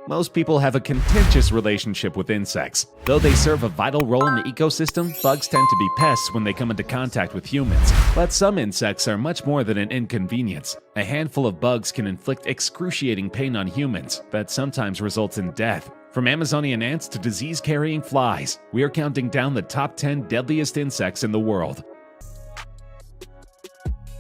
Most people have a contentious relationship with insects. Though they serve a vital role in the ecosystem, bugs tend to be pests when they come into contact with humans. But some insects are much more than an inconvenience. A handful of bugs can inflict excruciating pain on humans that sometimes results in death. From Amazonian ants to disease-carrying flies, we are counting down the top 10 deadliest insects in the world.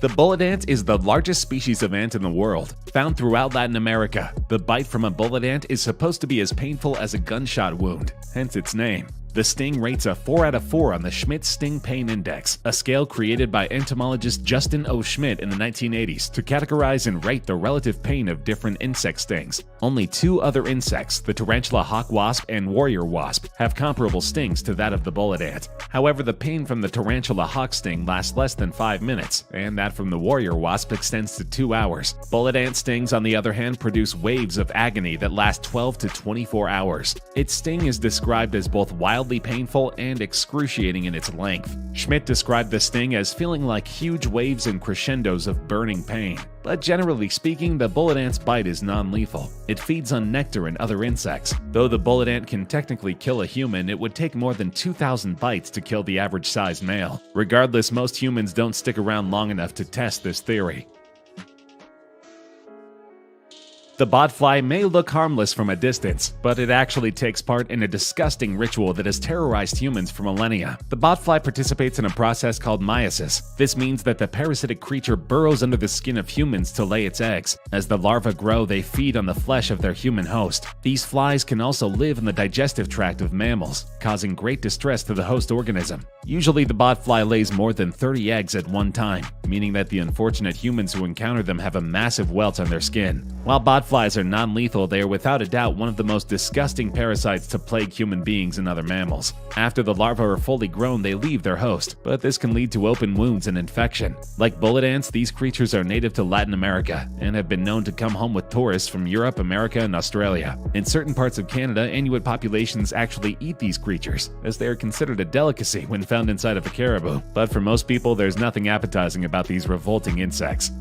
The bullet ant is the largest species of ant in the world, found throughout Latin America. The bite from a bullet ant is supposed to be as painful as a gunshot wound, hence its name. The sting rates a 4 out of 4 on the Schmidt Sting Pain Index, a scale created by entomologist Justin O. Schmidt in the 1980s to categorize and rate the relative pain of different insect stings. Only 2 other insects, the tarantula hawk wasp and warrior wasp, have comparable stings to that of the bullet ant. However, the pain from the tarantula hawk sting lasts less than 5 minutes, and that from the warrior wasp extends to 2 hours. Bullet ant stings, on the other hand, produce waves of agony that last 12 to 24 hours. Its sting is described as both wildly painful and excruciating in its length. Schmidt described the sting as feeling like huge waves and crescendos of burning pain. But generally speaking, the bullet ant's bite is non-lethal. It feeds on nectar and other insects. Though the bullet ant can technically kill a human, it would take more than 2,000 bites to kill the average-sized male. Regardless, most humans don't stick around long enough to test this theory. The botfly may look harmless from a distance, but it actually takes part in a disgusting ritual that has terrorized humans for millennia. The botfly participates in a process called meiosis. This means that the parasitic creature burrows under the skin of humans to lay its eggs. As the larvae grow, they feed on the flesh of their human host. These flies can also live in the digestive tract of mammals, causing great distress to the host organism. Usually, the botfly lays more than 30 eggs at one time, meaning that the unfortunate humans who encounter them have a massive welt on their skin. While botflies are non-lethal, they are without a doubt one of the most disgusting parasites to plague human beings and other mammals. After the larvae are fully grown, they leave their host, but this can lead to open wounds and infection. Like bullet ants, these creatures are native to Latin America and have been known to come home with tourists from Europe, America, and Australia. In certain parts of Canada, Inuit populations actually eat these creatures, as they are considered a delicacy when found inside of a caribou. But for most people, there's nothing appetizing about these revolting insects.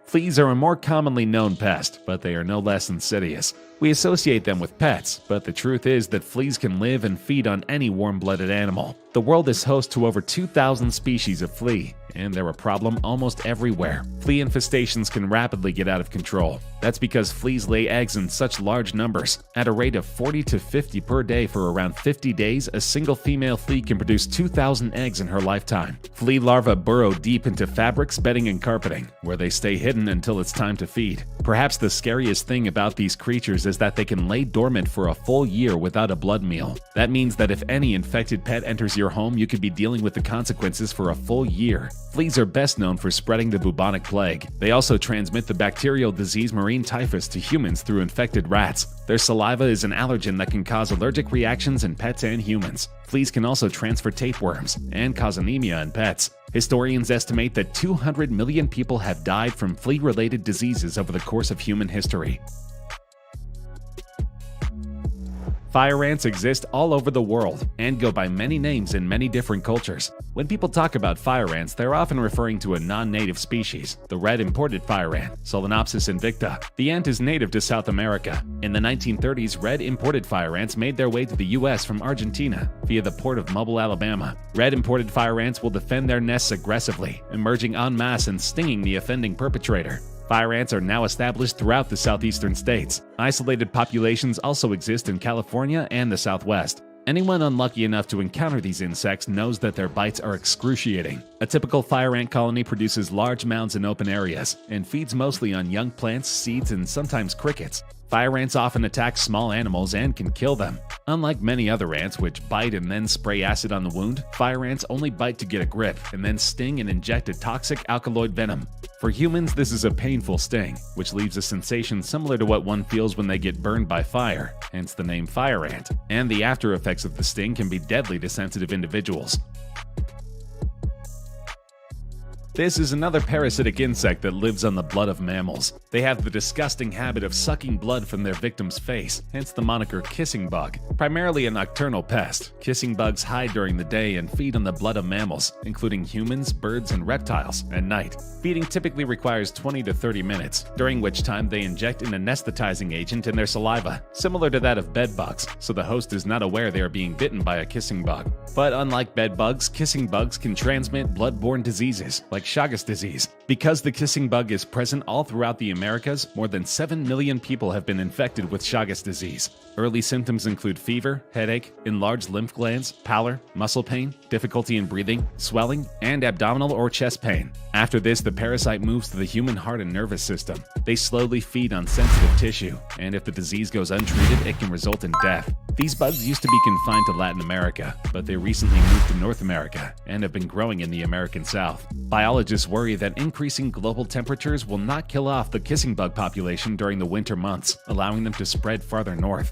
Fleas are a more commonly known pest, but they are no less insidious. We associate them with pets, but the truth is that fleas can live and feed on any warm-blooded animal. The world is host to over 2,000 species of flea, and they're a problem almost everywhere. Flea infestations can rapidly get out of control. That's because fleas lay eggs in such large numbers. At a rate of 40 to 50 per day for around 50 days, a single female flea can produce 2,000 eggs in her lifetime. Flea larvae burrow deep into fabrics, bedding, and carpeting, where they stay hidden until it's time to feed. Perhaps the scariest thing about these creatures is that they can lay dormant for a full year without a blood meal. That means that if any infected pet enters your home, you could be dealing with the consequences for a full year. Fleas are best known for spreading the bubonic plague. They also transmit the bacterial disease marine typhus to humans through infected rats. Their saliva is an allergen that can cause allergic reactions in pets and humans. Fleas can also transfer tapeworms and cause anemia in pets. Historians estimate that 200 million people have died from flea-related diseases over the course of human history. Fire ants exist all over the world and go by many names in many different cultures. When people talk about fire ants, they're often referring to a non-native species, the red imported fire ant, Solenopsis invicta. The ant is native to South America. In the 1930s, red imported fire ants made their way to the US from Argentina via the port of Mobile, Alabama. Red imported fire ants will defend their nests aggressively, emerging en masse and stinging the offending perpetrator. Fire ants are now established throughout the southeastern states. Isolated populations also exist in California and the Southwest. Anyone unlucky enough to encounter these insects knows that their bites are excruciating. A typical fire ant colony produces large mounds in open areas and feeds mostly on young plants, seeds, and sometimes crickets. Fire ants often attack small animals and can kill them. Unlike many other ants, which bite and then spray acid on the wound, fire ants only bite to get a grip and then sting and inject a toxic alkaloid venom. For humans, this is a painful sting, which leaves a sensation similar to what one feels when they get burned by fire, hence the name fire ant. And the after effects of the sting can be deadly to sensitive individuals. This is another parasitic insect that lives on the blood of mammals. They have the disgusting habit of sucking blood from their victim's face, hence the moniker kissing bug. Primarily a nocturnal pest, kissing bugs hide during the day and feed on the blood of mammals, including humans, birds, and reptiles, at night. Feeding typically requires 20 to 30 minutes, during which time they inject an anesthetizing agent in their saliva, similar to that of bed bugs, so the host is not aware they are being bitten by a kissing bug. But unlike bed bugs, kissing bugs can transmit blood-borne diseases, like Chagas disease. Because the kissing bug is present all throughout the Americas, more than 7 million people have been infected with Chagas disease. Early symptoms include fever, headache, enlarged lymph glands, pallor, muscle pain, difficulty in breathing, swelling, and abdominal or chest pain. After this, the parasite moves to the human heart and nervous system. They slowly feed on sensitive tissue, and if the disease goes untreated, it can result in death. These bugs used to be confined to Latin America, but they recently moved to North America and have been growing in the American South. Biologists worry that increasing global temperatures will not kill off the kissing bug population during the winter months, allowing them to spread farther north.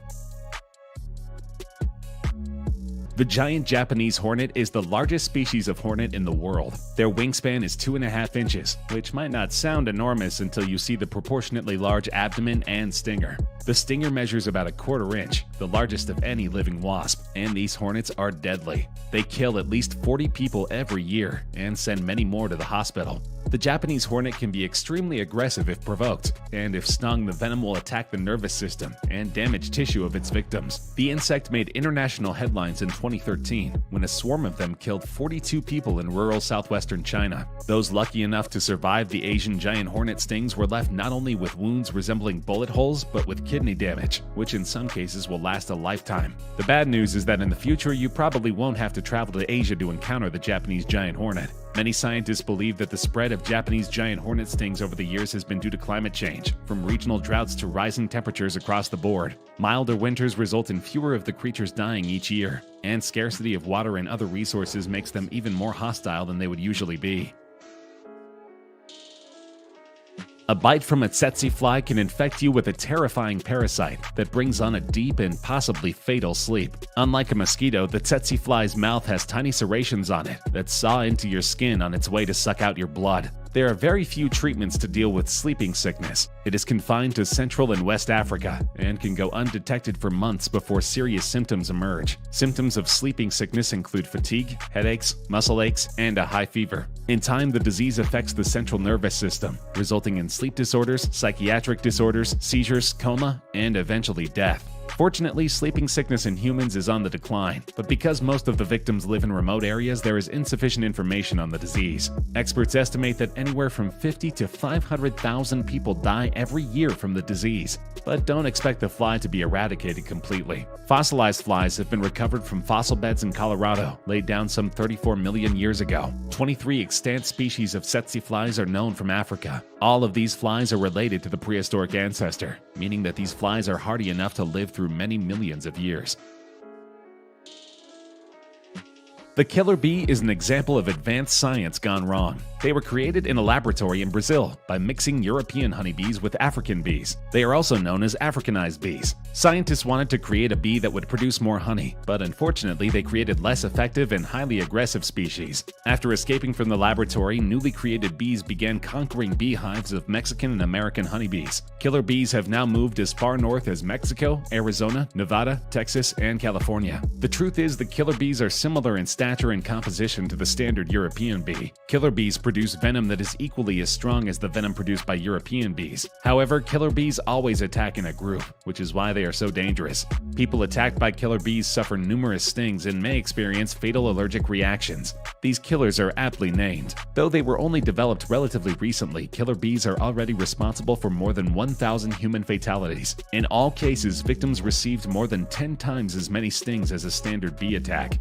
The giant Japanese hornet is the largest species of hornet in the world. Their wingspan is 2.5 inches, which might not sound enormous until you see the proportionately large abdomen and stinger. The stinger measures about 1/4 inch, the largest of any living wasp, and these hornets are deadly. They kill at least 40 people every year and send many more to the hospital. The Japanese hornet can be extremely aggressive if provoked, and if stung, the venom will attack the nervous system and damage tissue of its victims. The insect made international headlines in 2013 when a swarm of them killed 42 people in rural southwestern China. Those lucky enough to survive the Asian giant hornet stings were left not only with wounds resembling bullet holes, but with kidney damage, which in some cases will last a lifetime. The bad news is that in the future, you probably won't have to travel to Asia to encounter the Japanese giant hornet. Many scientists believe that the spread of Japanese giant hornet stings over the years has been due to climate change, from regional droughts to rising temperatures across the board. Milder winters result in fewer of the creatures dying each year, and scarcity of water and other resources makes them even more hostile than they would usually be. A bite from a tsetse fly can infect you with a terrifying parasite that brings on a deep and possibly fatal sleep. Unlike a mosquito, the tsetse fly's mouth has tiny serrations on it that saw into your skin on its way to suck out your blood. There are very few treatments to deal with sleeping sickness. It is confined to Central and West Africa and can go undetected for months before serious symptoms emerge. Symptoms of sleeping sickness include fatigue, headaches, muscle aches, and a high fever. In time, the disease affects the central nervous system, resulting in sleep disorders, psychiatric disorders, seizures, coma, and eventually death. Fortunately, sleeping sickness in humans is on the decline, but because most of the victims live in remote areas, there is insufficient information on the disease. Experts estimate that anywhere from 50 to 500,000 people die every year from the disease, but don't expect the fly to be eradicated completely. Fossilized flies have been recovered from fossil beds in Colorado, laid down some 34 million years ago. 23 extant species of tsetse flies are known from Africa. All of these flies are related to the prehistoric ancestor, meaning that these flies are hardy enough to live through many millions of years. The killer bee is an example of advanced science gone wrong. They were created in a laboratory in Brazil by mixing European honeybees with African bees. They are also known as Africanized bees. Scientists wanted to create a bee that would produce more honey, but unfortunately they created less effective and highly aggressive species. After escaping from the laboratory, newly created bees began conquering beehives of Mexican and American honeybees. Killer bees have now moved as far north as Mexico, Arizona, Nevada, Texas, and California. The truth is the killer bees are similar in stature and composition to the standard European bee. Killer bees produce venom that is equally as strong as the venom produced by European bees. However, killer bees always attack in a group, which is why they are so dangerous. People attacked by killer bees suffer numerous stings and may experience fatal allergic reactions. These killers are aptly named. Though they were only developed relatively recently, killer bees are already responsible for more than 1,000 human fatalities. In all cases, victims received more than 10 times as many stings as a standard bee attack.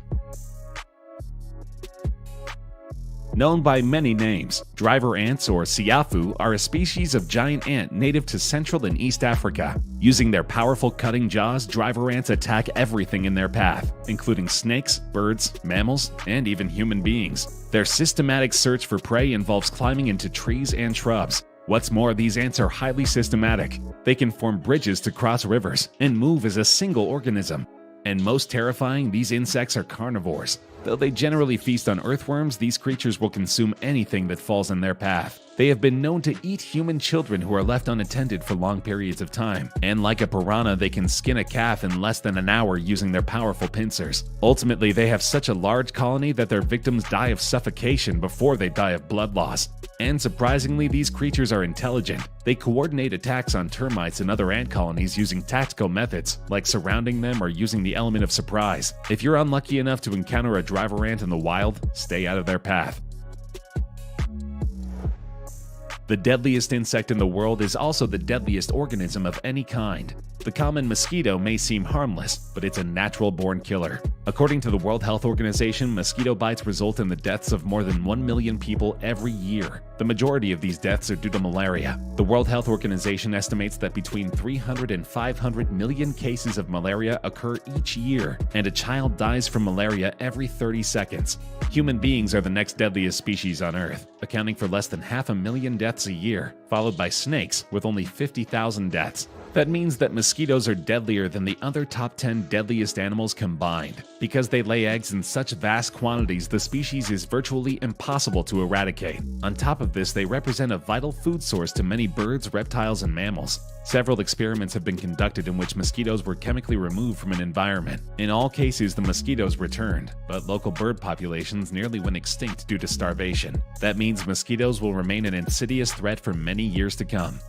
Known by many names, driver ants or siafu are a species of giant ant native to Central and East Africa. Using their powerful cutting jaws, driver ants attack everything in their path, including snakes, birds, mammals, and even human beings. Their systematic search for prey involves climbing into trees and shrubs. What's more, these ants are highly systematic. They can form bridges to cross rivers and move as a single organism. And most terrifying, these insects are carnivores. Though they generally feast on earthworms, these creatures will consume anything that falls in their path. They have been known to eat human children who are left unattended for long periods of time. And like a piranha, they can skin a calf in less than an hour using their powerful pincers. Ultimately, they have such a large colony that their victims die of suffocation before they die of blood loss. And surprisingly, these creatures are intelligent. They coordinate attacks on termites and other ant colonies using tactical methods, like surrounding them or using the element of surprise. If you're unlucky enough to encounter a driver ant in the wild, stay out of their path. The deadliest insect in the world is also the deadliest organism of any kind. The common mosquito may seem harmless, but it's a natural-born killer. According to the World Health Organization, mosquito bites result in the deaths of more than 1 million people every year. The majority of these deaths are due to malaria. The World Health Organization estimates that between 300 and 500 million cases of malaria occur each year, and a child dies from malaria every 30 seconds. Human beings are the next deadliest species on Earth, accounting for less than 500,000 deaths a year, followed by snakes with only 50,000 deaths. That means that mosquitoes are deadlier than the other top 10 deadliest animals combined. Because they lay eggs in such vast quantities, the species is virtually impossible to eradicate. On top of this, they represent a vital food source to many birds, reptiles, and mammals. Several experiments have been conducted in which mosquitoes were chemically removed from an environment. In all cases, the mosquitoes returned, but local bird populations nearly went extinct due to starvation. That means mosquitoes will remain an insidious threat for many years to come.